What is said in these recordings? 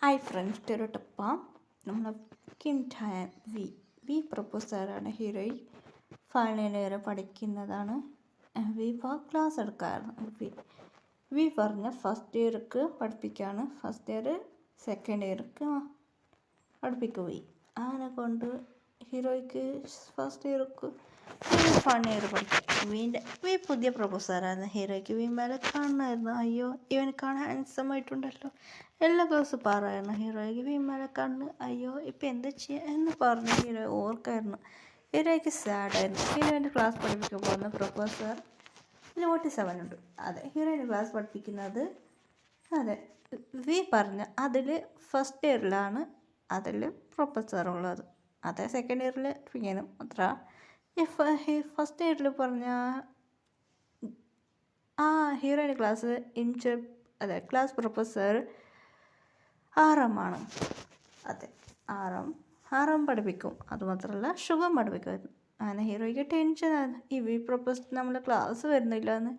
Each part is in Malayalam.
ഹായ് ഫ്രണ്ട്സ് ടെറോട്ടപ്പ നമ്മളെ കിം ടാൻ വി പ്രൊപ്പോസറാണ് ഹീറോയിൻ ഫൈനൽ ഇയർ പഠിക്കുന്നതാണ്. വി ക്ലാസ് എടുക്കാറുണ്ട്. വി പറഞ്ഞ ഫസ്റ്റ് ഇയർക്ക് പഠിപ്പിക്കുകയാണ്. ഫസ്റ്റ് ഇയർ സെക്കൻഡ് ഇയർക്ക് പഠിപ്പിക്കുക വി. അങ്ങനെ കൊണ്ട് ഹീറോയ്ക്ക് ഫസ്റ്റ് ഇയർക്ക് ഫൺ ഇയർ പഠിക്കും. വി പുതിയ പ്രൊപ്പോസറായിരുന്നു. ഹീറോയ്ക്ക് വി മേലെ കാണുമായിരുന്നു. അയ്യോ ഇവൻ കാണാൻ ഹാൻസം ആയിട്ടുണ്ടല്ലോ, എല്ലാ ദിവസവും പറയായിരുന്നു ഹീറോയ്ക്ക് വി മേലെ കണ്ണ്. അയ്യോ ഇപ്പം എന്താ ചെയ്യുക എന്ന് പറഞ്ഞ് ഹീറോ ഓർക്കായിരുന്നു. ഹീറോയ്ക്ക് സാഡായിരുന്നു. ഹീറോയിൻ്റെ ക്ലാസ് പഠിപ്പിക്കാൻ പോകുന്ന പ്രൊപ്പോസർ 47 ഉണ്ട്. അതെ, ഹീറോയിൻ്റെ ക്ലാസ് പഠിപ്പിക്കുന്നത് അതെ വി പറഞ്ഞ അതിൽ ഫസ്റ്റ് ഇയറിലാണ് അതിൽ പ്രൊഫസർ ഉള്ളത്. അതെ, സെക്കൻഡ് ഇയറിൽ പിന്നെയും അത്ര. ഫസ്റ്റ് ഇയറിൽ പറഞ്ഞ ഹീറോയിൻ്റെ ക്ലാസ് അതെ ക്ലാസ് പ്രൊഫസർ ആറാമാണ്. അതെ, ആറാം പഠിപ്പിക്കും. അതുമാത്രമല്ല സുഖം പഠിപ്പിക്കുമായിരുന്നു. അങ്ങനെ ഹീറോയ്ക്ക് ടെൻഷനായിരുന്നു. ഈ വി പ്രൊപ്പോസ് നമ്മുടെ ക്ലാസ് വരുന്നില്ല എന്ന്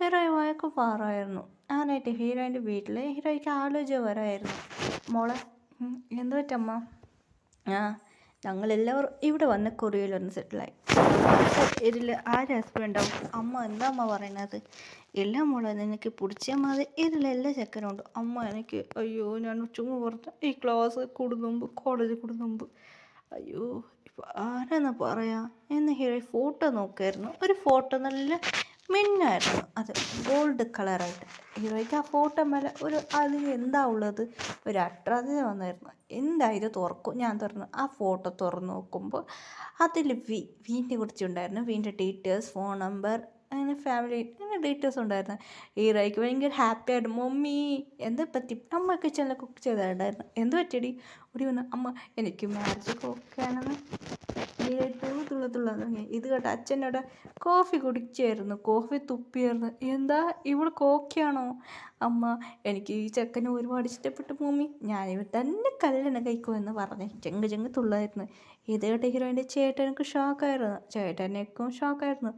ഹീറോയുമായൊക്കെ പാറായിരുന്നു. അങ്ങനെയായിട്ട് ഹീറോയിൻ്റെ വീട്ടിൽ ഹീറോയ്ക്ക് ആലോചന വരായിരുന്നു. മോളെ എന്ത് പറ്റമ്മ? ഞങ്ങളെല്ലാവരും ഇവിടെ വന്ന് കൊറിയയിലൊന്ന് സെറ്റിലായി. ഇതിൽ ആര് ഹസ്ബൻഡാവും? അമ്മ എന്താ അമ്മ പറയുന്നത്? എല്ലാം മോളെ നിനക്ക് പിടിച്ച മതി, ഇതിലെല്ലാ ചെക്കനുണ്ട്. അമ്മ എനിക്ക് അയ്യോ ഞാൻ ചുമ്മാ പറഞ്ഞ ഈ ക്ലാസ് കൂടുന്നുമ്പ് കോളേജ് കൂടുന്നുമ്പ് അയ്യോ ഇപ്പം ആരാന്നാ പറയാ എന്ന് ഹീറോ ഫോട്ടോ നോക്കായിരുന്നു. ഒരു ഫോട്ടോ നല്ല മിന്നായിരുന്നു. അത് ഗോൾഡ് കളറായിട്ട്. ഹീറോയ്ക്ക് ആ ഫോട്ടോ മേലെ അതിൽ എന്താ ഉള്ളത് ഒരു അട്രാക്ഷൻ വന്നായിരുന്നു. എന്തായാലും തുറക്കും. ഞാൻ തുറന്നു ആ ഫോട്ടോ തുറന്നു നോക്കുമ്പോൾ അതിൽ വീടിനെ കുറിച്ചുണ്ടായിരുന്നു. വീടിൻ്റെ ഡീറ്റെയിൽസ്, ഫോൺ നമ്പർ, അങ്ങനെ ഫാമിലി, അങ്ങനെ ഡീറ്റെയിൽസ് ഉണ്ടായിരുന്നു. ഹീറോയ്ക്ക് ഭയങ്കര ഹാപ്പി ആയിട്ട് മമ്മി എന്താ പറ്റി അമ്മ കിച്ചണിൽ കുക്ക് ചെയ്തിട്ടുണ്ടായിരുന്നു. എന്ത് പറ്റിയടി ഒരു വന്നു അമ്മ എനിക്ക് മാരേജ് ഓക്കെയാണെന്ന് തുള്ള തുടങ്ങി. ഇത് കേട്ടോ അച്ഛനോട് കോഫി കുടിച്ചായിരുന്നു, കോഫി തുപ്പിയായിരുന്നു. എന്താ ഇവൾക്ക് ഓക്കെയാണോ? അമ്മ എനിക്ക് ഈ ചെക്കനെ ഒരുപാട് ഇഷ്ടപ്പെട്ടു മമ്മി, ഞാനിവ തന്നെ കല്യാണം കഴിക്കുമെന്ന് പറഞ്ഞ് ചെങ്ക് തുള്ളായിരുന്നു. ഇത് കേട്ട ഹീറോയിൻ്റെ ചേട്ടനക്ക് ഷോക്കായിരുന്നു. ചേട്ടനേക്കും ഷോക്കായിരുന്നു.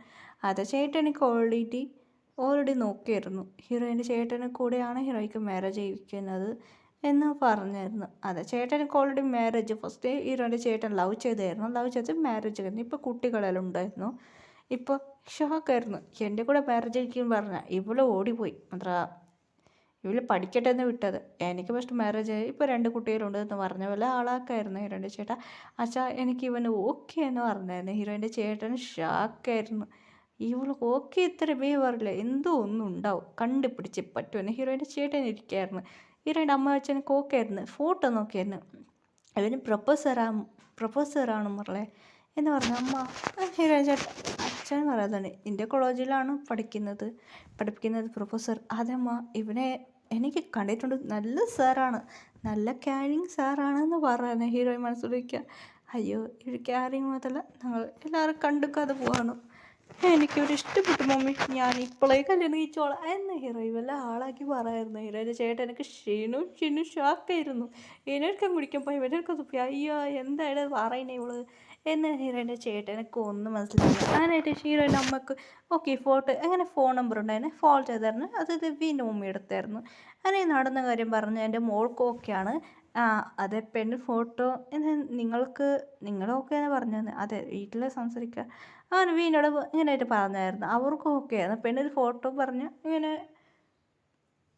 അത് ചേട്ടനക്ക് ഓൾറെഡി നോക്കിയായിരുന്നു. ഹീറോയിൻ്റെ ചേട്ടനെ കൂടെയാണ് ഹീറോയ്ക്ക് മാരേജ് ചെയ്യിക്കുന്നത് എന്ന് പറഞ്ഞായിരുന്നു. അതെ, ചേട്ടനക്ക് ഓൾറെഡി മാരേജ് ഫസ്റ്റ് ഹീറോയിൻ്റെ ചേട്ടൻ ലവ് ചെയ്ത് മാരേജ് കഴിഞ്ഞു. ഇപ്പോൾ കുട്ടികളെല്ലാം ഉണ്ടായിരുന്നു. ഇപ്പോൾ ഷോക്കായിരുന്നു. എൻ്റെ കൂടെ മാരേജ് കഴിക്കും പറഞ്ഞാൽ ഇവള് ഓടിപ്പോയി. ഇവള് പഠിക്കട്ടെ എന്ന് വിട്ടത്. എനിക്ക് ഫസ്റ്റ് മാരേജ് ആയി ഇപ്പോൾ 2 കുട്ടികളുണ്ട് എന്ന് പറഞ്ഞ പോലെ ആളാക്കായിരുന്നു ഹീറോയിൻ്റെ ചേട്ടൻ. അച്ഛാ എനിക്ക് ഇവന് ഓക്കെ എന്ന് പറഞ്ഞായിരുന്നു. ഹീറോയിൻ്റെ ചേട്ടൻ ഷോക്കായിരുന്നു. ഇവള് ഓക്കെ ഇത്ര പറയില്ല, എന്തോ ഒന്നും ഉണ്ടാവും, കണ്ടുപിടിച്ച് പറ്റുമെന്ന് ഹീറോയിൻ്റെ ചേട്ടൻ ഇരിക്കുകയായിരുന്നു. ഹീറോയിൻ്റെ അമ്മ അച്ഛനൊക്കെ ഓക്കെ ആയിരുന്നു. ഫോട്ടോ നോക്കിയായിരുന്നു. അവന് പ്രൊപ്പോസറാണ് മകളെ എന്ന് പറഞ്ഞു. അമ്മ ഹീറോയിൻ ചേട്ടൻ അച്ഛൻ പറയാതാണ് എൻ്റെ കോളേജിലാണ് പഠിപ്പിക്കുന്നത് പ്രൊഫസർ. അതമ്മ ഇവനെ എനിക്ക് കണ്ടിട്ടുണ്ട്, നല്ല സാറാണ്, നല്ല ക്യാരിങ് സാറാണെന്ന് പറയുന്നത് ഹീറോയിൻ മനസ്സിലാക്കുക. അയ്യോ ഇത് ക്യാരിങ് മാത്രമല്ല ഞങ്ങൾ എല്ലാവരും കണ്ടുക്കാതെ പോവാണ്. എനിക്കിവിടെ ഇഷ്ടപ്പെട്ടു മമ്മി, ഞാൻ ഇപ്പോഴേ കല്യാണം കഴിച്ചോളാം എന്ന് ഹീറോയിൻ വല്ല ആളാക്കി പറയായിരുന്നു. ഹീറോയിൻ്റെ ചേട്ടൻ എനിക്ക് ക്ഷീണും ഷോക്കായിരുന്നു. ഇവനൊക്കെ കുടിക്കാൻ പോയി ഇവനൊക്കെ തുപ്പി. അയ്യോ എന്തായാലും പറയുന്നേ ഇവള് എന്ന് ഹീറോയിൻ്റെ ചേട്ടനൊക്കെ ഒന്നും മനസ്സിലായി. അങ്ങനെയായിട്ട് ഹീറോയിൻ്റെ അമ്മക്ക് ഓക്കെ ഫോട്ടോ അങ്ങനെ ഫോൺ നമ്പർ ഉണ്ടായിരുന്നു, ഫോൺ ചെയ്തായിരുന്നു. അത് ദിവ്യൻ്റെ മമ്മി എടുത്തായിരുന്നു. അങ്ങനെ നടന്ന കാര്യം പറഞ്ഞ് എൻ്റെ മോൾക്ക് ഓക്കെയാണ്. അതെ പെണ്ണ് ഫോട്ടോ നിങ്ങളോക്കെ എന്ന് പറഞ്ഞു. അതെ വീട്ടിൽ സംസാരിക്കുക അങ്ങനെ വീടിനോട് ഇങ്ങനെയായിട്ട് പറഞ്ഞായിരുന്നു. അവർക്കും ഓക്കെയായിരുന്നു. പെണ്ണിൽ ഫോട്ടോ പറഞ്ഞ്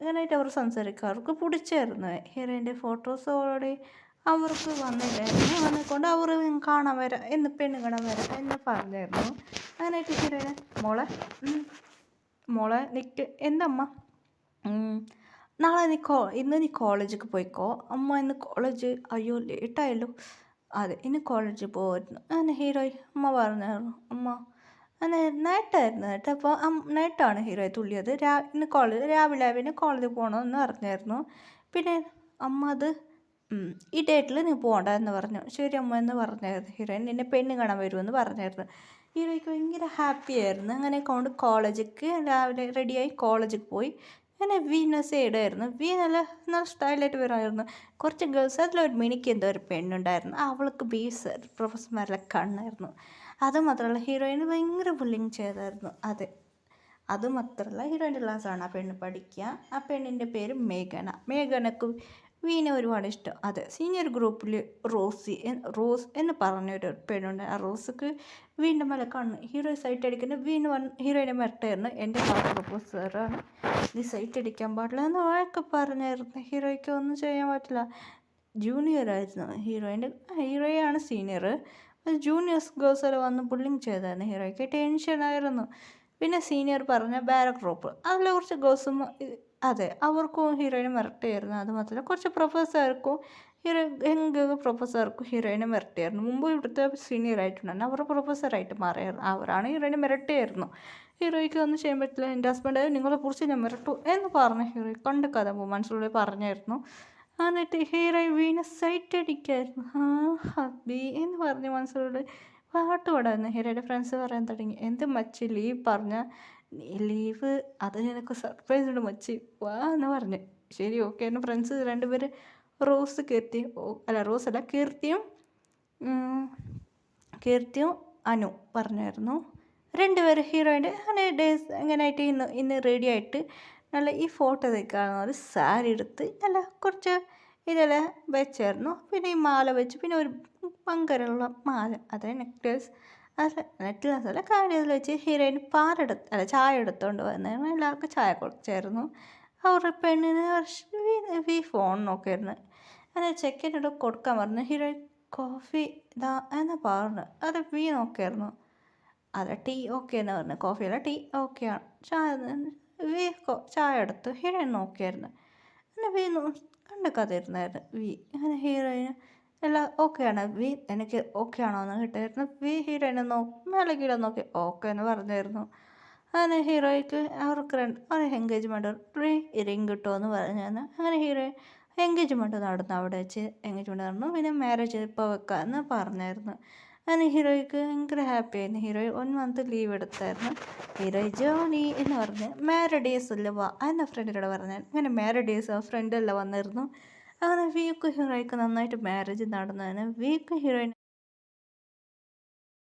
ഇങ്ങനെയായിട്ട് അവർ സംസാരിക്കുക. അവർക്ക് പിടിച്ചായിരുന്നു. ഹീറോയിൻ്റെ ഫോട്ടോസോടെ അവർക്ക് വന്നില്ലായിരുന്നു. വന്നിക്കൊണ്ട് അവർ കാണാൻ വരാം എന്ന് പെണ്ണ് കാണാൻ വരാം എന്ന് പറഞ്ഞായിരുന്നു. അങ്ങനെയായിട്ട് ഹീറോയിന് മോളെ നിൽക്ക് എന്തമ്മ നാളെ ഇന്ന് നീ കോളേജിലേക്ക് പോയിക്കോ അമ്മ. ഇന്ന് കോളേജ് അയ്യോ ലേറ്റായല്ലോ. അതെ ഇന്ന് കോളേജിൽ പോകുമായിരുന്നു അങ്ങനെ അമ്മ പറഞ്ഞായിരുന്നു. അമ്മ അങ്ങനെ നൈറ്റായിരുന്നു കേട്ടോ. അപ്പോൾ നൈറ്റാണ് ഹീറോയെ തുള്ളിയത്. ഇന്ന് രാവിലെ കോളേജിൽ പോകണമെന്ന് പറഞ്ഞായിരുന്നു. പിന്നെ അമ്മ അത് ഈ ഡേറ്റിൽ നീ പോകണ്ട എന്ന് പറഞ്ഞു. ശരി അമ്മ എന്ന് പറഞ്ഞായിരുന്നു. ഹീറോയിൻ നിന്നെ പെണ്ണ് കാണാൻ വരുമെന്ന് പറഞ്ഞായിരുന്നു. ഹീറോയ്ക്ക് ഭയങ്കര ഹാപ്പി ആയിരുന്നു. അങ്ങനെ കൊണ്ട് കോളേജിലേക്ക് രാവിലെ റെഡിയായി കോളേജിൽ പോയി. അങ്ങനെ വീന സൈഡായിരുന്നു. നല്ല സ്റ്റൈലായിട്ട് വരുമായിരുന്നു. കുറച്ച് ഗേൾസ് അതിലൊരു മിനിക്ക് എന്തോ ഒരു പെണ്ണുണ്ടായിരുന്നു. അവൾക്ക് പ്രൊഫസർമാരെ കണ്ണായിരുന്നു. അതുമാത്രമല്ല ഹീറോയിന് ഭയങ്കര ബുള്ളിങ് ചെയ്തായിരുന്നു. അതെ, അതുമാത്രമല്ല ഹീറോയിൻ്റെ ക്ലാസ്സാണ് ആ പെണ്ണ് പഠിക്കുക. ആ പെണ്ണിൻ്റെ പേര് മേഘനക്ക് വീണെ ഒരുപാട് ഇഷ്ടം. അതെ, സീനിയർ ഗ്രൂപ്പിൽ റോസ് എന്ന് പറഞ്ഞൊരു പെണ്ണുണ്ട്. ആ റോസ്ക്ക് വീണ്ടും മേലെ കണ്ണ് ഹീറോ സൈറ്റ് അടിക്കുന്ന വീണ്ടും ഹീറോയിനെ മിരട്ടായിരുന്നു. എൻ്റെ ക്ലാസ് പ്രൊഫസറാണ്, നീ സൈറ്റ് അടിക്കാൻ പാടില്ല എന്ന് ഒക്കെ പറഞ്ഞായിരുന്നു. ഹീറോയ്ക്ക് ഒന്നും ചെയ്യാൻ പറ്റില്ല. ജൂനിയർ ആയിരുന്നു ഹീറോയാണ് സീനിയർ. ജൂനിയേഴ്സ് ഗേൾസെല്ലാം വന്ന് ബുള്ളിങ് ചെയ്തായിരുന്നു. ഹീറോയ്ക്ക് ടെൻഷനായിരുന്നു. പിന്നെ സീനിയർ പറഞ്ഞ ബാരക് റോപ്പ്, അതിലെ കുറച്ച് ഗേൾസും അതെ അവർക്കും ഹീറോയിനെ മിരട്ടിയായിരുന്നു. അതുമാത്രമല്ല കുറച്ച് പ്രൊഫസർക്കും യങ് പ്രൊഫസർക്കും ഹീറോയിനെ മിരട്ടിയായിരുന്നു. മുമ്പ് ഇവിടുത്തെ സീനിയർ ആയിട്ടുണ്ടായിരുന്നു, അവർ പ്രൊഫസറായിട്ട് മാറിയായിരുന്നു. അവരാണ് ഹീറോയിനെ മിരട്ടിയായിരുന്നു. ഹീറോയ്ക്ക് ഒന്നും ചെയ്യാൻ പറ്റില്ല. എൻ്റെ ഹസ്ബൻഡ് നിങ്ങളെ കുറിച്ച് ഞാൻ മിരട്ടു എന്ന് പറഞ്ഞ ഹീറോയി കണ്ട് കഥ മനസ്സിലൂടെ പറഞ്ഞായിരുന്നു. എന്നിട്ട് ഹീറോയിൻ വീണ സൈറ്റ് അടിക്കായിരുന്നു. ഹബി എന്ന് പറഞ്ഞ് മനസ്സിലൂടെ പാട്ട് പാടായിരുന്നു. ഹീറോയുടെ ഫ്രണ്ട്സ് പറയാൻ തുടങ്ങി, എന്ത് മച്ചി ലീവ് പറഞ്ഞ ലീവ്, അത് നിനക്ക് സർപ്രൈസ് ഉണ്ട് മച്ചി വാ എന്ന് പറഞ്ഞു. ശരി ഓക്കെ എന്ന് ഫ്രണ്ട്സ് രണ്ടുപേര് റോസ് അല്ല കീർത്തിയും അനു പറഞ്ഞായിരുന്നു. രണ്ടുപേരും ഹീറോയിൻ്റെ അങ്ങനെ ഡേയ്സ് എങ്ങനെയായിട്ട് ഇന്ന് റെഡി ആയിട്ട് നല്ല ഈ ഫോട്ടോ തയ്ക്കാവുന്ന ഒരു സാരി എടുത്ത് നല്ല കുറച്ച് ഇതെല്ലാം വെച്ചായിരുന്നു. പിന്നെ ഈ മാല വെച്ച്, പിന്നെ ഒരു പങ്കരമുള്ള മാല, അതായത് നെക്ലേസ് അല്ല കാണിയതിൽ വെച്ച് ഹീറോയിൻ ചായ എടുത്തുകൊണ്ട് വന്നായിരുന്നു. എല്ലാവർക്കും ചായ കൊടുത്തായിരുന്നു. അവരുടെ പെണ്ണിന് ഫോൺ നോക്കിയിരുന്നു. അങ്ങനെ ചെക്കനോട് കൊടുക്കാൻ പറഞ്ഞു. ഹീറോയിൻ കോഫി ഇതാ എന്ന് പറഞ്ഞു. അത് നോക്കിയായിരുന്നു. അല്ല ടീ ഓക്കെ എന്ന് പറഞ്ഞു. കോഫിയല്ല ടീ ഓക്കെയാണ്. ചായ എടുത്തു. ഹീറോയിൻ നോക്കിയായിരുന്നു. അങ്ങനെ കണ്ട കഥ ഇരുന്നായിരുന്നു. അങ്ങനെ ഹീറോയിന് എല്ലാം ഓക്കെയാണ്. എനിക്ക് ഓക്കെ ആണോ എന്ന് കേട്ടായിരുന്നു. ഹീറോയിനെ മേലെ കീഴെ നോക്കി ഓക്കെ എന്ന് പറഞ്ഞായിരുന്നു. അങ്ങനെ ഹീറോയ്ക്ക് അവർക്ക് ഒരു എൻഗേജ്മെൻറ്റ് റിങ് കിട്ടുമോ എന്ന് പറഞ്ഞായിരുന്നു. അങ്ങനെ ഹീറോയിൻ എൻഗേജ്മെൻറ്റ് നടന്നു. അവിടെ വെച്ച് എൻഗേജ്മെൻറ്റ് നടന്നു. പിന്നെ മാരേജ് ഇപ്പോൾ വെക്കാമെന്ന് പറഞ്ഞായിരുന്നു. അങ്ങനെ ഹീറോയ്ക്ക് ഭയങ്കര ഹാപ്പി ആയിരുന്നു. ഹീറോയിൻ 1 മന്ത് ലീവ് എടുത്തായിരുന്നു. ഹീറോയി ജോണി എന്ന് പറഞ്ഞ് മാരഡേസ് അല്ലേ വാ എന്ന ഫ്രണ്ടിനോട് പറഞ്ഞാൽ അങ്ങനെ മാരഡേസ് ഫ്രണ്ടെല്ലാം വന്നിരുന്നു. അങ്ങനെ വീക്ക് ഹീറോയ്ക്ക് നന്നായിട്ട് മാരേജ് നടന്നതിന് വീക്ക് ഹീറോയിൻ